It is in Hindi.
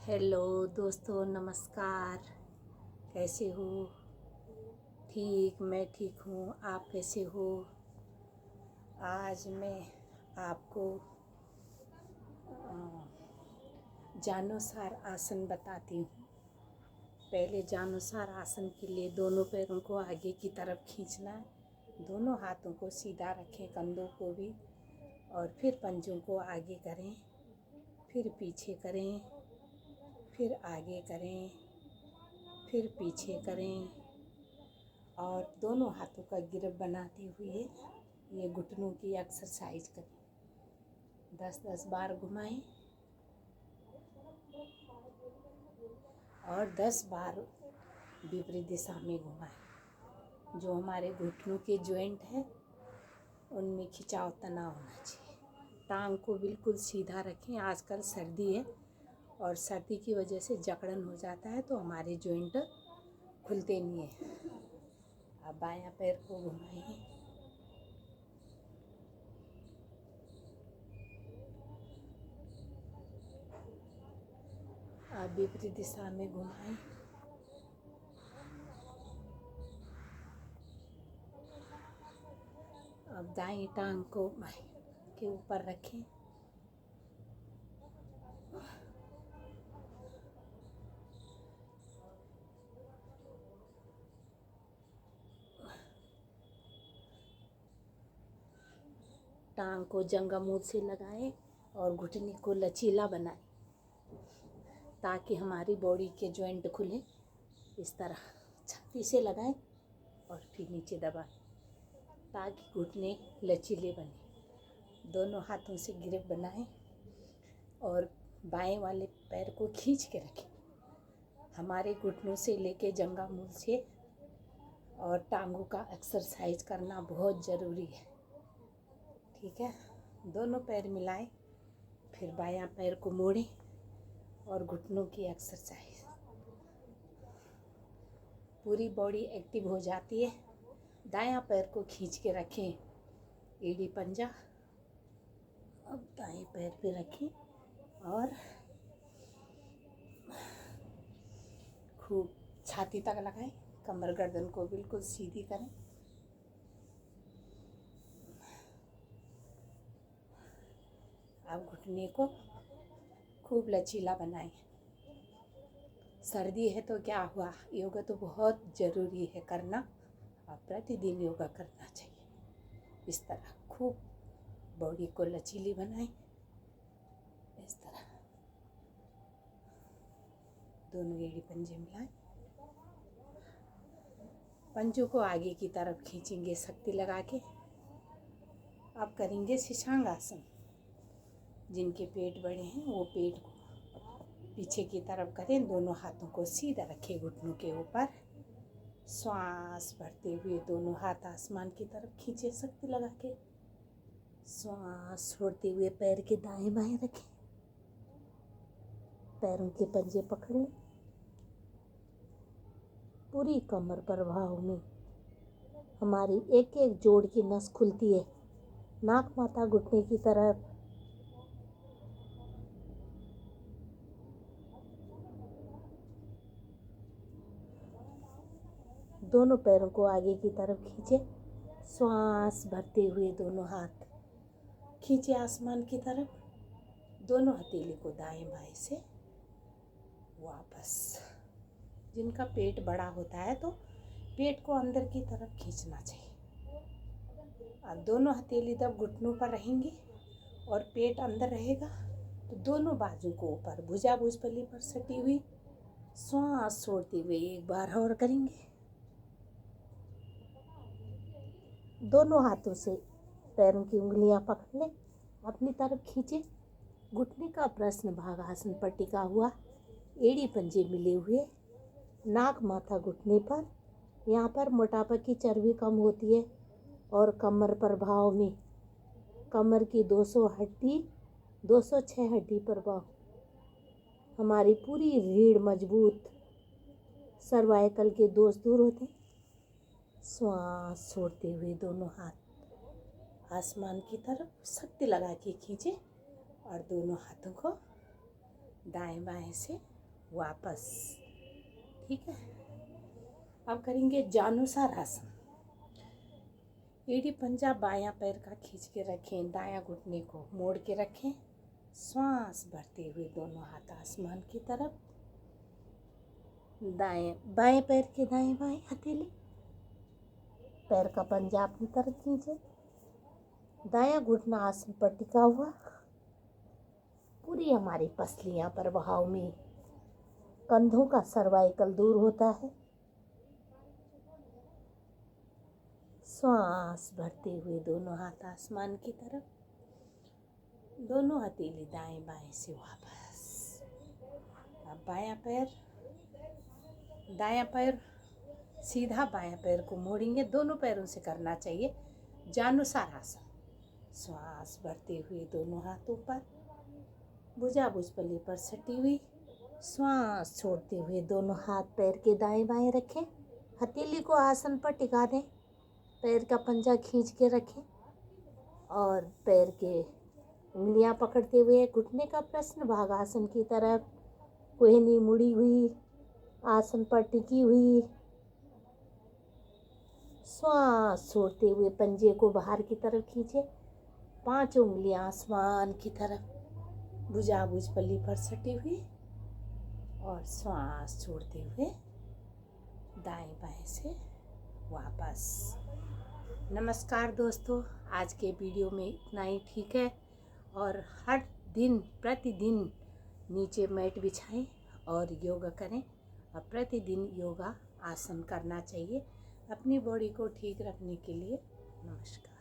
हेलो दोस्तों, नमस्कार। कैसे हो? ठीक, मैं ठीक हूँ। आप कैसे हो? आज मैं आपको जानुसार आसन बताती हूँ। पहले जानुसार आसन के लिए दोनों पैरों को आगे की तरफ खींचना है। दोनों हाथों को सीधा रखें, कंधों को भी, और फिर पंजों को आगे करें, फिर पीछे करें, फिर आगे करें, फिर पीछे करें, और दोनों हाथों का गिरफ्त बनाते हुए ये घुटनों की एक्सरसाइज करें। 10-10 बार घुमाएं और 10 बार विपरीत दिशा में घुमाएं। जो हमारे घुटनों के जॉइंट हैं उनमें खिंचाव तनाव होना चाहिए। टांग को बिल्कुल सीधा रखें। आजकल सर्दी है और सर्दी की वजह से जकड़न हो जाता है, तो हमारे जॉइंट खुलते नहीं हैं। अब बायां पैर को घुमाइए, अब विपरीत दिशा में घुमाएं। अब दाएं टांग को बाएं के ऊपर रखें, टांग को जंघामूल से लगाएं और घुटने को लचीला बनाएं ताकि हमारी बॉडी के जॉइंट खुले। इस तरह छाती से लगाएं और फिर नीचे दबाएं ताकि घुटने लचीले बने। दोनों हाथों से गिरफ्त बनाएं और बाएं वाले पैर को खींच के रखें। हमारे घुटनों से लेके जंघामूल से और टांगों का एक्सरसाइज करना बहुत ज़रूरी है। ठीक है, दोनों पैर मिलाएं, फिर बायां पैर को मोड़ें और घुटनों की एक्सरसाइज। पूरी बॉडी एक्टिव हो जाती है। दायां पैर को खींच के रखें, एड़ी पंजा। अब दाएं पैर पे रखें और खूब छाती तक लगाएं। कमर गर्दन को बिल्कुल सीधी करें। अब घुटने को खूब लचीला बनाएं। सर्दी है तो क्या हुआ, योगा तो बहुत ज़रूरी है करना। और प्रतिदिन योगा करना चाहिए। इस तरह खूब बॉडी को लचीली बनाएं। इस तरह दोनों एड़ी पंजे मिलाएं। पंजों को आगे की तरफ खींचेंगे शक्ति लगा के। अब करेंगे शीशांग आसन। जिनके पेट बड़े हैं वो पेट को पीछे की तरफ करें। दोनों हाथों को सीधा रखें घुटनों के ऊपर। श्वास भरते हुए दोनों हाथ आसमान की तरफ खींचे शक्ति लगा के। श्वास छोड़ते हुए पैर के दाएं बाएं रखें। पैरों के पंजे पकड़ लें। पूरी कमर प्रभाव में हमारी एक एक जोड़ की नस खुलती है। नाक माथा घुटने की तरफ। दोनों पैरों को आगे की तरफ खींचे। श्वास भरते हुए दोनों हाथ खींचे आसमान की तरफ। दोनों हथेली को दाएं बाएं से वापस। जिनका पेट बड़ा होता है तो पेट को अंदर की तरफ खींचना चाहिए। अब दोनों हथेली तब घुटनों पर रहेंगी और पेट अंदर रहेगा, तो दोनों बाजू को ऊपर भुजा भुजपल्ली पर सटी हुई। श्वास छोड़ते हुए एक बार और करेंगे। दोनों हाथों से पैरों की उंगलियां पकड़ लें, अपनी तरफ खींचे। घुटने का प्रश्न भाग आसन पर टिका हुआ, एड़ी पंजे मिले हुए, नाक माथा घुटने पर। यहाँ पर मोटापा की चर्बी कम होती है और कमर प्रभाव में कमर की 206 हड्डी प्रभाव, हमारी पूरी रीढ़ मजबूत, सर्वाइकल के दोष दूर होते। श्वास छोड़ते हुए दोनों हाथ आसमान की तरफ शक्ति लगा के खींचे और दोनों हाथों को दाएं बाएं से वापस। ठीक है, अब करेंगे जानुसार आसन। एड़ी पंजा बायां पैर का खींच के रखें, दायां घुटने को मोड़ के रखें, श्वास भरते हुए दोनों हाथ आसमान की तरफ, दाएं बाएं पैर के दाएं बाएं हथेली, पैर का पंजा अपनी तरफ खींचे, दायां घुटना आसन पर टिका हुआ, पूरी हमारी पसलियां पर बहाव में कंधों का सर्वाइकल दूर होता है। श्वास भरते हुए दोनों हाथ आसमान की तरफ, दोनों हथेली दाएं बाएं से वापस। अब दायां पैर सीधा बायां पैर को मोड़ेंगे, दोनों पैरों से करना चाहिए जानुसार आसन। श्वास भरते हुए दोनों हाथ ऊपर, भुजा भुजपल्ली पर सटी हुई, श्वास छोड़ते हुए दोनों हाथ पैर के दाएं बाएं रखें, हथेली को आसन पर टिका दें, पैर का पंजा खींच के रखें और पैर के उंगलियां पकड़ते हुए घुटने का प्रश्न भाग आसन की तरफ, कोहनी मुड़ी हुई, आसन पर टिकी हुई, श्वास छोड़ते हुए पंजे को बाहर की तरफ खींचे, 5 उंगलियां आसमान की तरफ, भुजा भुजपल्ली पर सटी हुई और श्वास छोड़ते हुए दाएं बाएं से वापस। नमस्कार दोस्तों, आज के वीडियो में इतना ही ठीक है। और हर दिन प्रतिदिन नीचे मैट बिछाएं और योगा करें, और प्रतिदिन योगा आसन करना चाहिए अपनी बॉडी को ठीक रखने के लिए। नमस्कार।